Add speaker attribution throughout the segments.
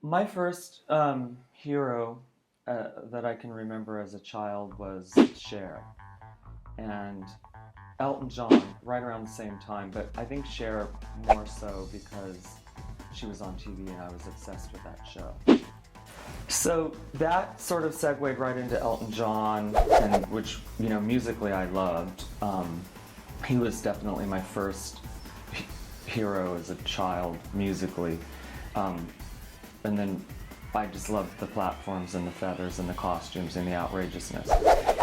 Speaker 1: My first hero that I can remember as a child was Cher, and Elton John right around the same time, but I think Cher more so because she was on TV and I was obsessed with that show. So that sort of segued right into Elton John, and which, you know, musically I loved. He was definitely my first hero as a child musically. And then I just loved the platforms and the feathers and the costumes and the outrageousness.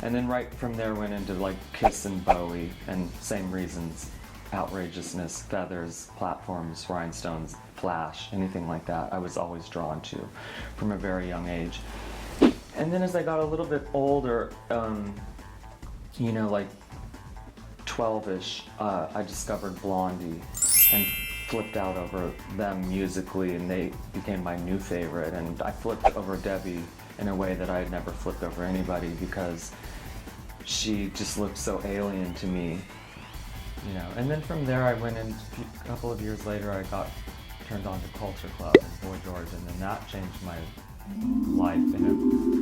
Speaker 1: And then right from there went into like Kiss and Bowie, and same reasons: outrageousness, feathers, platforms, rhinestones, flash, anything like that I was always drawn to from a very young age. And then as I got a little bit older, you know, like 12-ish, I discovered Blondie and flipped out over them musically, and they became my new favorite. And I flipped over Debbie in a way that I had never flipped over anybody, because she just looked so alien to me, you know. And then from there I went in, a couple of years later I got turned on to Culture Club and Boy George, and then that changed my life in a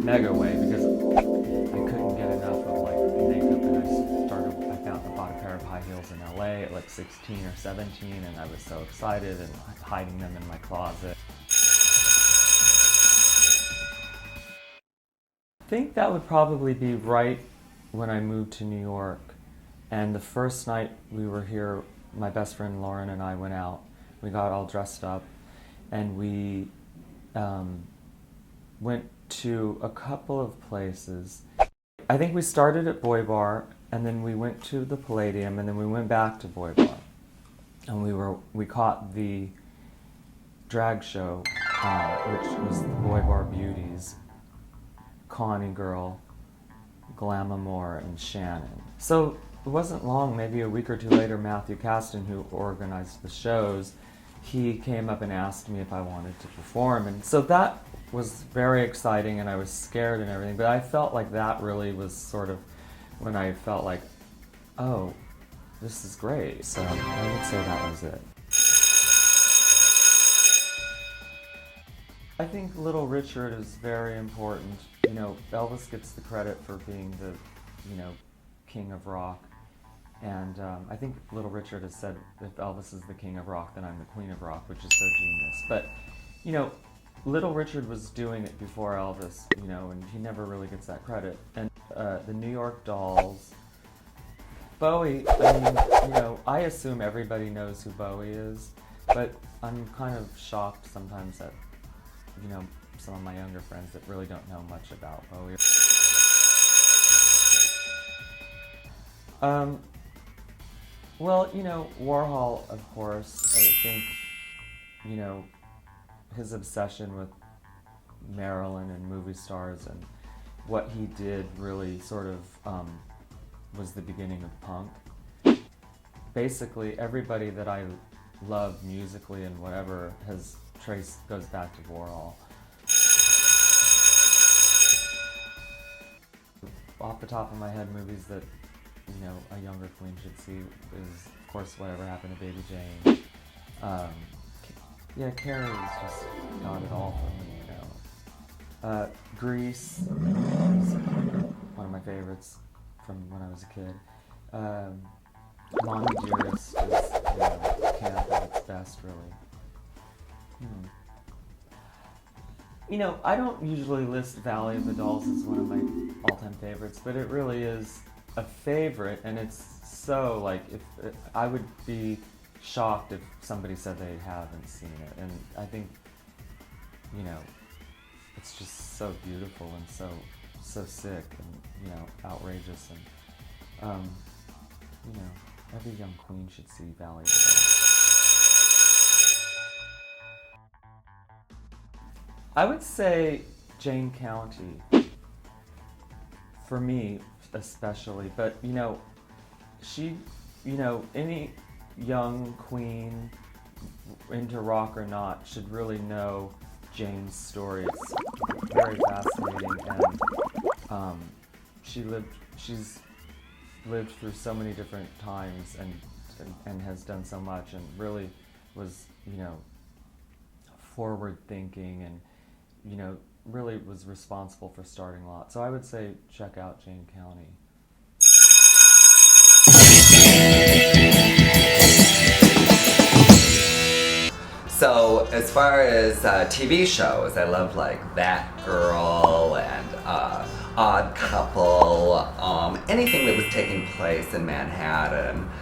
Speaker 1: mega way, because I couldn't get enough of like makeup, and I bought a pair of high heels in LA at like 16 or 17, and I was so excited and hiding them in my closet. I think that would probably be right when I moved to New York, and the first night we were here, my best friend Lauren and I went out. We got all dressed up, and we went to a couple of places. I think we started at Boy Bar, and then we went to the Palladium, and then we went back to Boy Bar. And we caught the drag show, which was the Boy Bar Beauties, Connie Girl, Glam and Shannon. So it wasn't long, maybe a week or two later, Matthew Caston, who organized the shows, he came up and asked me if I wanted to perform. And so that was very exciting, and I was scared and everything, but I felt like that really was sort of when I felt like, oh, this is great. So I would say that was it. I think Little Richard is very important. You know, Elvis gets the credit for being the, you know, king of rock. And I think Little Richard has said, if Elvis is the king of rock, then I'm the queen of rock, which is so genius. But, you know, Little Richard was doing it before Elvis, you know, and he never really gets that credit. And the New York Dolls, Bowie, I mean, you know, I assume everybody knows who Bowie is, but I'm kind of shocked sometimes that, you know, some of my younger friends that really don't know much about Bowie. Well, you know, Warhol, of course. I think, you know, his obsession with Marilyn and movie stars and what he did really sort of was the beginning of punk. Basically, everybody that I love musically and whatever goes back to Warhol. Off the top of my head, movies that, you know, a younger queen should see is, of course, Whatever Happened to Baby Jane. Yeah, Carrie is just not at all for me, you know. Grease is one of my favorites from when I was a kid. Mommy Dearest is, you know, camp at its best, really. You know, I don't usually list Valley of the Dolls as one of my all-time favorites, but it really is a favorite, and it's so, like, I would be shocked if somebody said they haven't seen it. And I think, you know, it's just so beautiful and so sick and, you know, outrageous, and you know, every young queen should see Valley of the Dolls. I would say Jane County, for me especially, but, you know, she, you know, any young queen, into rock or not, should really know Jane's story. It's very fascinating, and she's lived through so many different times and has done so much, and really was, you know, forward thinking, and, you know, really was responsible for starting a lot. So I would say check out Jane County.
Speaker 2: So as far as TV shows, I love like That Girl and Odd Couple, anything that was taking place in Manhattan.